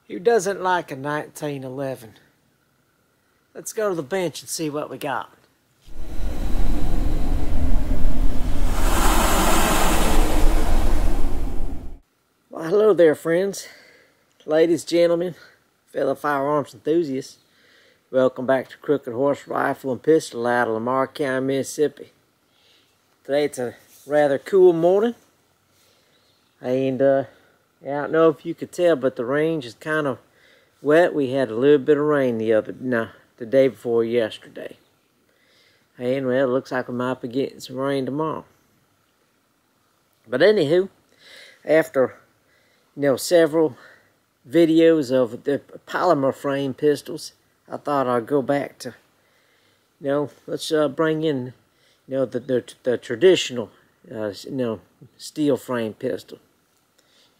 Who doesn't like a 1911? Let's go to the bench and see what we got. Well, hello there, friends, ladies, gentlemen, fellow firearms enthusiasts. Welcome back to Crooked Horse Rifle and Pistol out of Lamar County, Mississippi. Today it's a rather cool morning, and I don't know if you could tell, but the range is kind of wet. We had a little bit of rain the day before yesterday, and well, it looks like we might be getting some rain tomorrow. But anywho, after several videos of the polymer frame pistols, I thought I'd go back to, let's bring in, the traditional, steel frame pistol.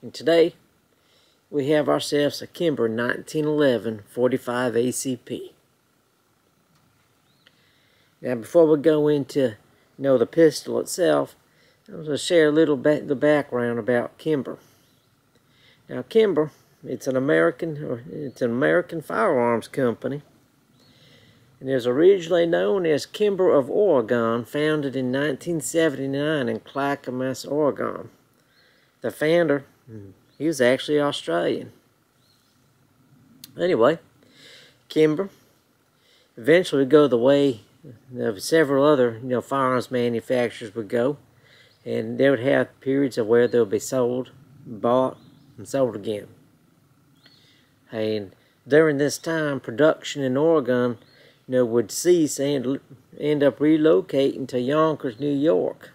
And today, we have ourselves a Kimber 1911 45 ACP. Now, before we go into, the pistol itself, I'm going to share a little bit the background about Kimber. Now, Kimber, it's an American firearms company, and it was originally known as Kimber of Oregon, founded in 1979 in Clackamas, Oregon. The founder, he was actually Australian. Anyway, Kimber eventually would go the way of several other, firearms manufacturers would go, and they would have periods of where they'll be sold, bought, and sold again. And during this time, production in Oregon, would cease and end up relocating to Yonkers, New York.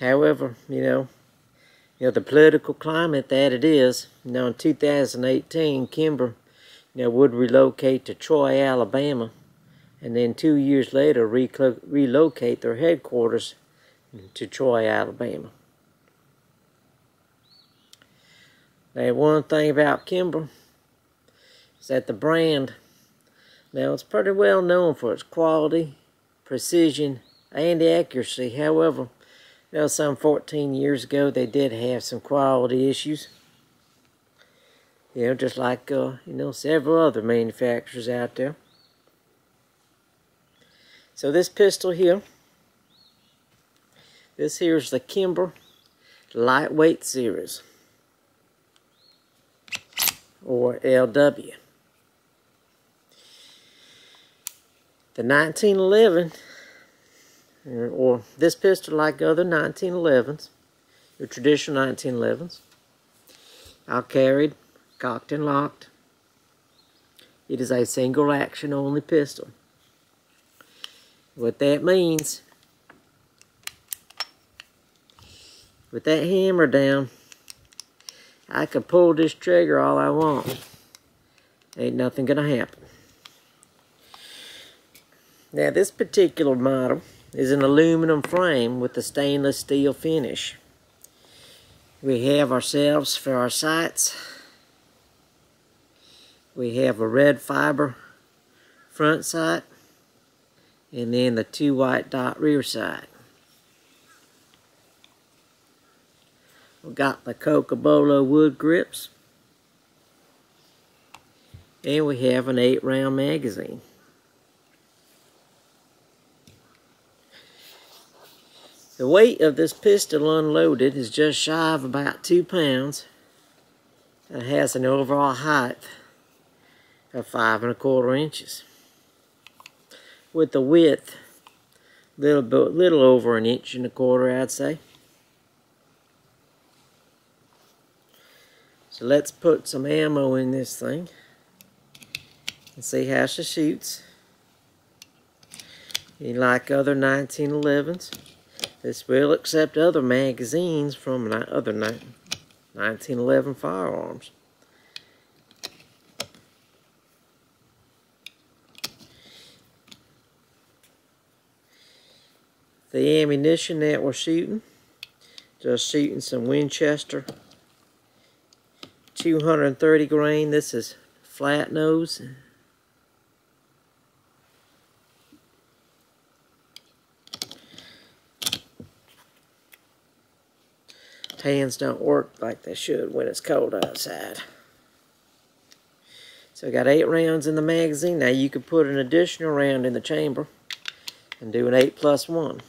However, the political climate that it is, in 2018, Kimber, would relocate to Troy, Alabama, and then 2 years later relocate their headquarters to Troy, Alabama. Now, one thing about Kimber is that the brand, it's pretty well known for its quality, precision, and accuracy. However, some 14 years ago, they did have some quality issues. Just like, several other manufacturers out there. So this pistol here, this here is the Kimber Lightweight Series, or LW. The 1911, or this pistol, like other 1911s, your traditional 1911s, are carried, cocked and locked. It is a single action only pistol. What that means, with that hammer down, I could pull this trigger all I want. Ain't nothing gonna happen. Now, this particular model is an aluminum frame with a stainless steel finish. We have ourselves, for our sights, we have a red fiber front sight, and then the 2 white dot rear sight. We've got the Cocobolo wood grips, and we have an 8-round magazine. The weight of this pistol unloaded is just shy of about 2 pounds. It has an overall height of 5 1/4 inches, with the width little over 1 1/4 inches, I'd say. So let's put some ammo in this thing and see how she shoots. And like other 1911s, this will accept other magazines from other 1911 firearms. The ammunition that we're shooting, just shooting some Winchester 230 grain. This is flat nose. Hands don't work like they should when it's cold outside. So I got 8 rounds in the magazine. Now you could put an additional round in the chamber and do an 8+1.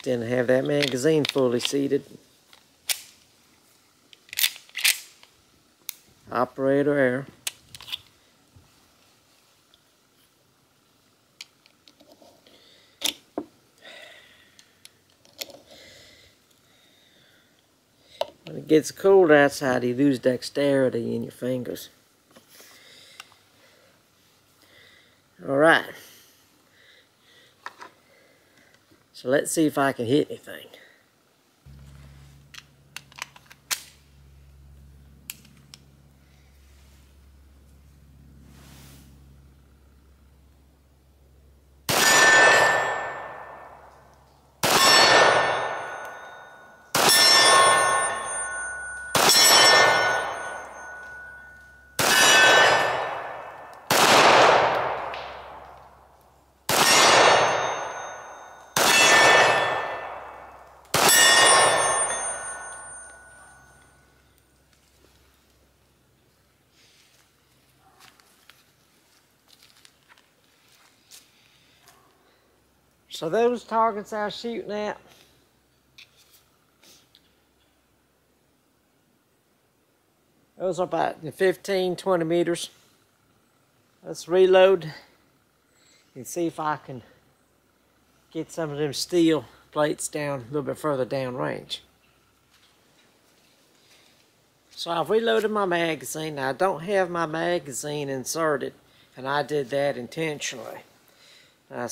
Then have that magazine fully seated. Operator error. When it gets cold outside, you lose dexterity in your fingers. Alright. So let's see if I can hit anything. So those targets I was shooting at, those are about 15, 20 meters. Let's reload and see if I can get some of them steel plates down a little bit further down range. So I've reloaded my magazine. Now I don't have my magazine inserted, and I did that intentionally. Now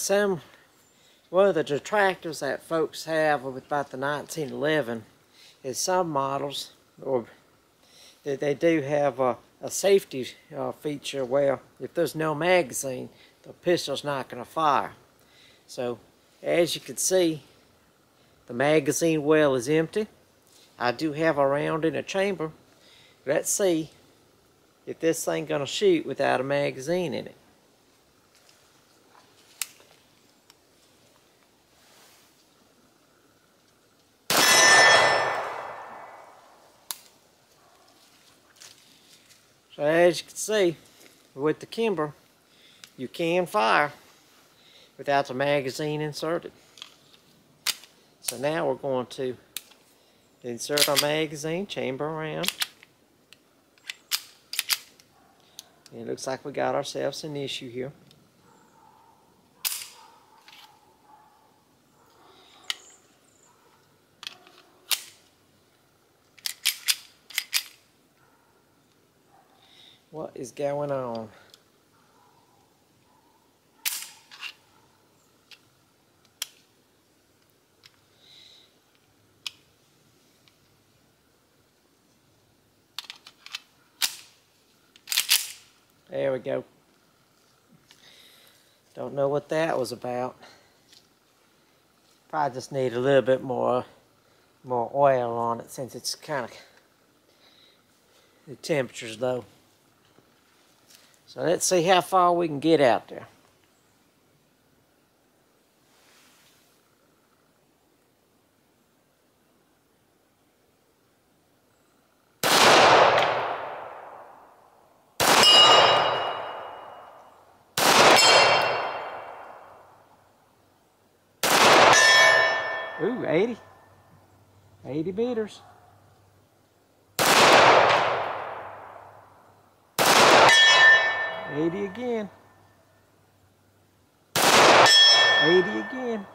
one of the detractors that folks have with about the 1911 is some models, or they do have a safety feature where if there's no magazine, the pistol's not going to fire. So as you can see, the magazine well is empty. I do have a round in a chamber. Let's see if this thing's going to shoot without a magazine in it. So as you can see, with the Kimber, you can fire without the magazine inserted. So now we're going to insert our magazine, chamber around. And it looks like we got ourselves an issue here. What is going on? There we go. Don't know what that was about. Probably just need a little bit more oil on it since it's kind of the temperature's low. So let's see how far we can get out there. Ooh, 80. 80 meters. 80 again. 80 again.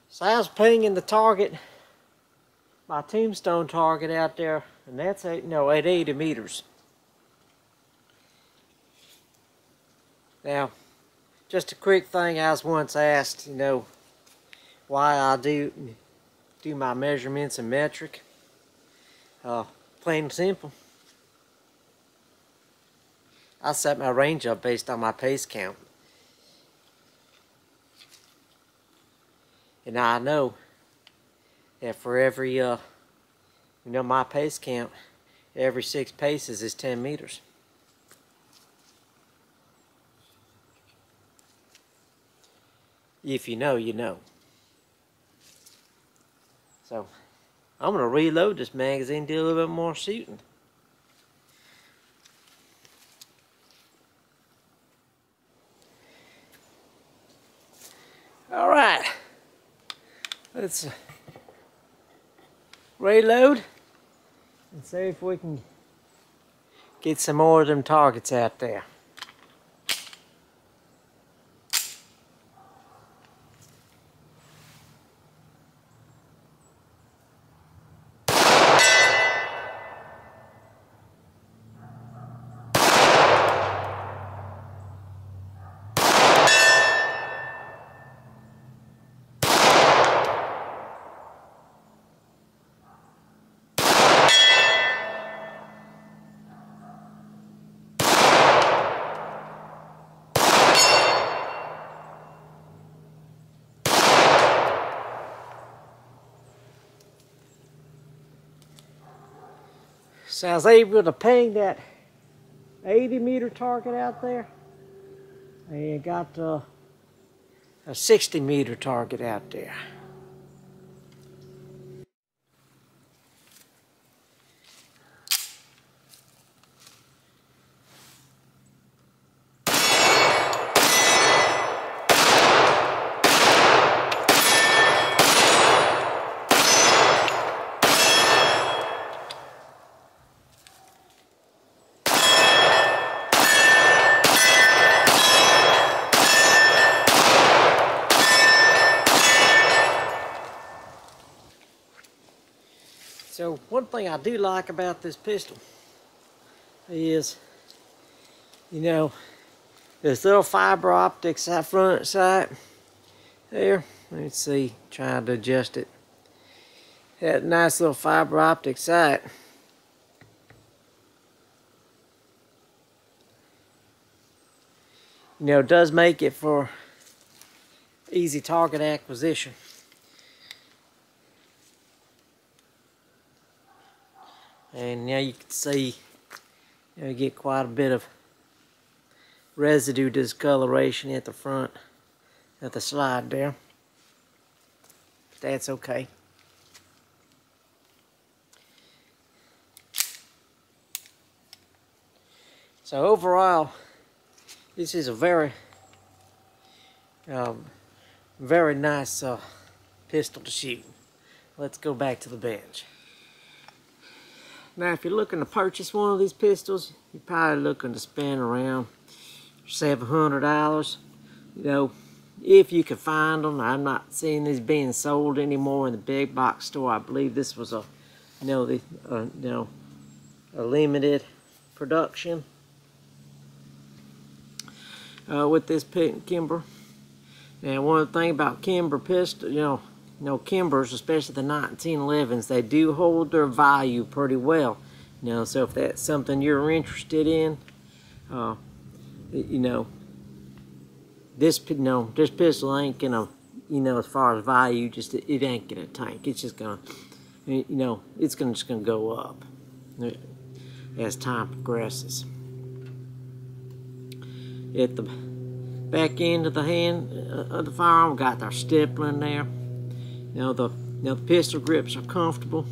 So I was pinging the target, my tombstone target out there, and that's at 80 meters. Now, just a quick thing, I was once asked, why I do my measurements in metric. Plain and simple. I set my range up based on my pace count. And I know that for every You know, my pace count, every 6 paces is 10 meters. If you know, you know. So, I'm going to reload this magazine, do a little bit more shooting. Alright, let's reload and see if we can get some more of them targets out there. So I was able to ping that 80-meter target out there, and got a 60-meter target out there. So one thing I do like about this pistol is, you know, this little fiber optics out front sight there. Let's see, trying to adjust it. That nice little fiber optic sight. You know, it does make it for easy target acquisition. And now you can see, you know, you get quite a bit of residue discoloration at the front of the slide there. But that's okay. So overall, this is a very nice pistol to shoot. Let's go back to the bench. Now, if you're looking to purchase one of these pistols, you're probably looking to spend around $700. You know, if you can find them. I'm not seeing these being sold anymore in the big box store. I believe this was a, a limited production with this Kimber. Now, one thing about Kimber pistol, Kimbers, especially the 1911s, they do hold their value pretty well. So if that's something you're interested in, this pistol ain't gonna, as far as value, just it ain't gonna tank. It's just gonna, it's just gonna go up as time progresses. At the back end of the hand of the firearm, got their stippling there. The pistol grips are comfortable.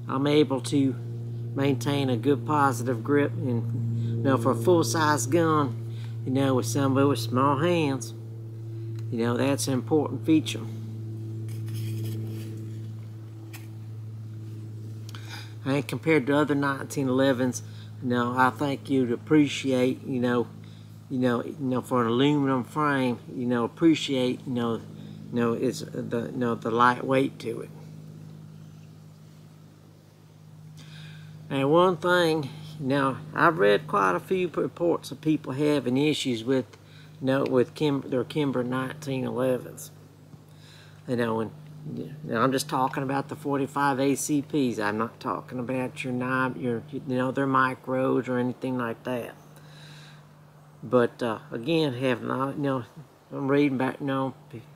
I'm able to maintain a good positive grip, and for a full-size gun, with somebody with small hands, that's an important feature. And compared to other 1911s, I think you'd appreciate, for an aluminum frame, appreciate, it's the lightweight to it. And one thing, I've read quite a few reports of people having issues with, with their Kimber 1911s. And I'm just talking about the 45 ACPs. I'm not talking about your their micros or anything like that. But again, having I'm reading back,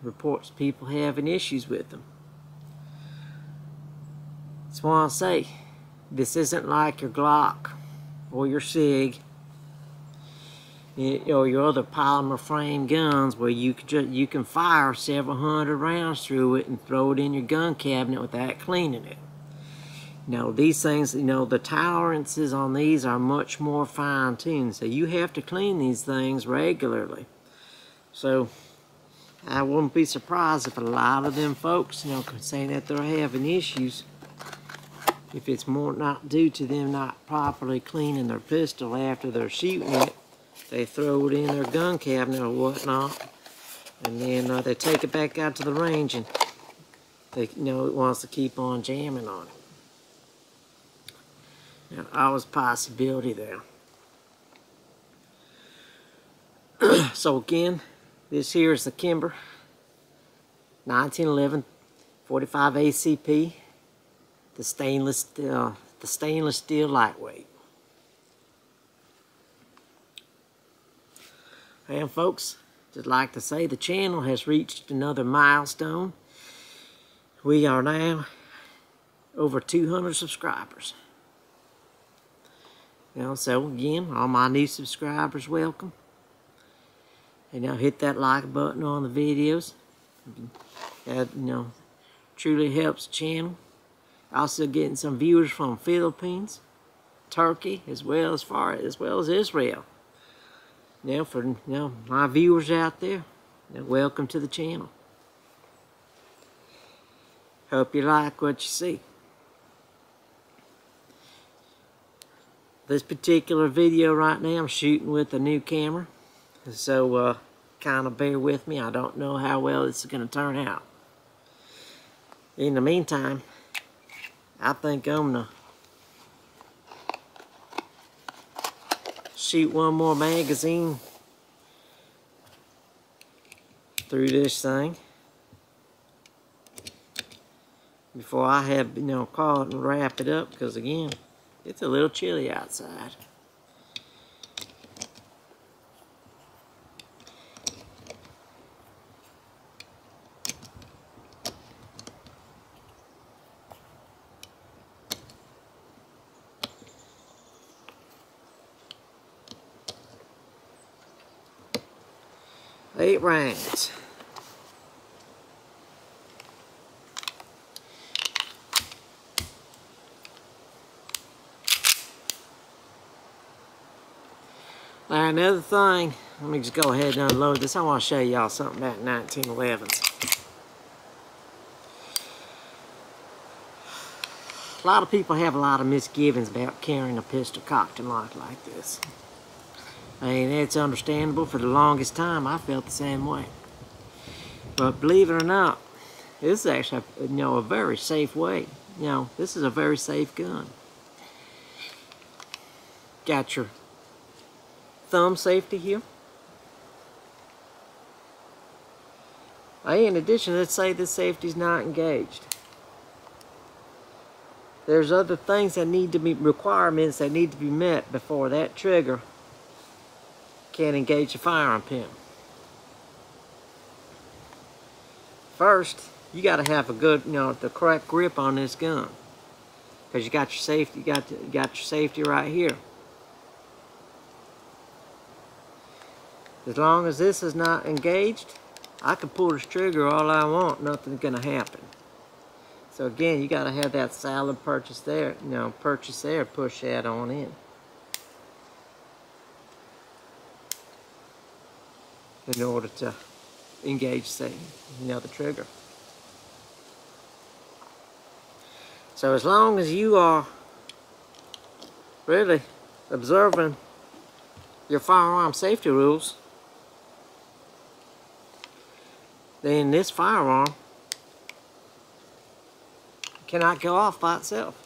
reports of people having issues with them. That's why I say, this isn't like your Glock or your SIG or your other polymer frame guns where you can fire several hundred rounds through it and throw it in your gun cabinet without cleaning it. These things, the tolerances on these are much more fine-tuned, so you have to clean these things regularly. So I wouldn't be surprised if a lot of them folks, saying that they're having issues, if it's more not due to them not properly cleaning their pistol after they're shooting it. They throw it in their gun cabinet or whatnot, and then they take it back out to the range, and it wants to keep on jamming on it. Now, always a possibility there. So again, this here is the Kimber 1911 45 ACP, the stainless steel lightweight. And folks, just like to say, the channel has reached another milestone. We are now over 200 subscribers. So again, all my new subscribers, welcome. And hit that like button on the videos. That truly helps the channel. Also getting some viewers from Philippines, Turkey, as well as Israel. For my viewers out there, welcome to the channel. Hope you like what you see. This particular video right now, I'm shooting with a new camera, so kind of bear with me. I don't know how well this is going to turn out. In the meantime, I think I'm going to shoot one more magazine through this thing before I have call it and wrap it up, because again, it's a little chilly outside. Eight rounds. Now another thing, let me just go ahead and unload this. I want to show y'all something about 1911s. A lot of people have a lot of misgivings about carrying a pistol cocked and locked like this. And it's understandable. For the longest time, I felt the same way. But believe it or not, this is actually, a very safe way. This is a very safe gun. Got your thumb safety here. In addition, let's say this safety is not engaged. There's other things that need to be, requirements that need to be met before that trigger can engage the firearm pin. First, you got to have a good, the correct grip on this gun, because you got your safety, you got your safety right here. As long as this is not engaged, I can pull this trigger all I want, nothing's gonna happen. So again, you got to have that solid purchase there, push that on in order to engage, say, the trigger. So as long as you are really observing your firearm safety rules, then this firearm cannot go off by itself.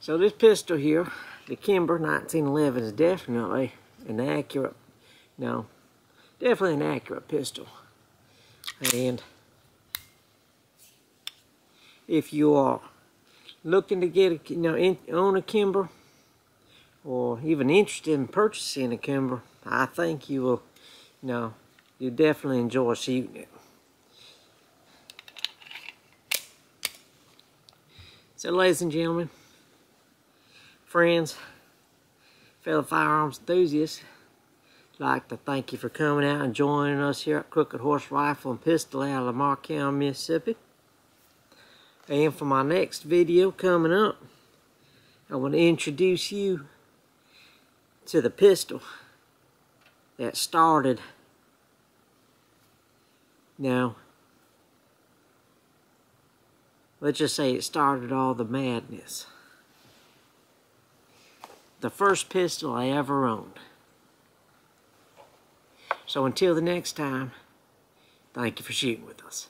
So this pistol here, the Kimber 1911, is definitely an accurate, definitely an accurate pistol. And if you are looking to get own a Kimber, or even interested in purchasing a Kimber, I think you will, you definitely enjoy shooting it. So, ladies and gentlemen, friends, fellow firearms enthusiasts, I'd like to thank you for coming out and joining us here at Crooked Horse Rifle and Pistol out of Lamar County, Mississippi. And for my next video coming up, I want to introduce you to the pistol that started, let's just say it started all the madness. The first pistol I ever owned. So until the next time, thank you for shooting with us.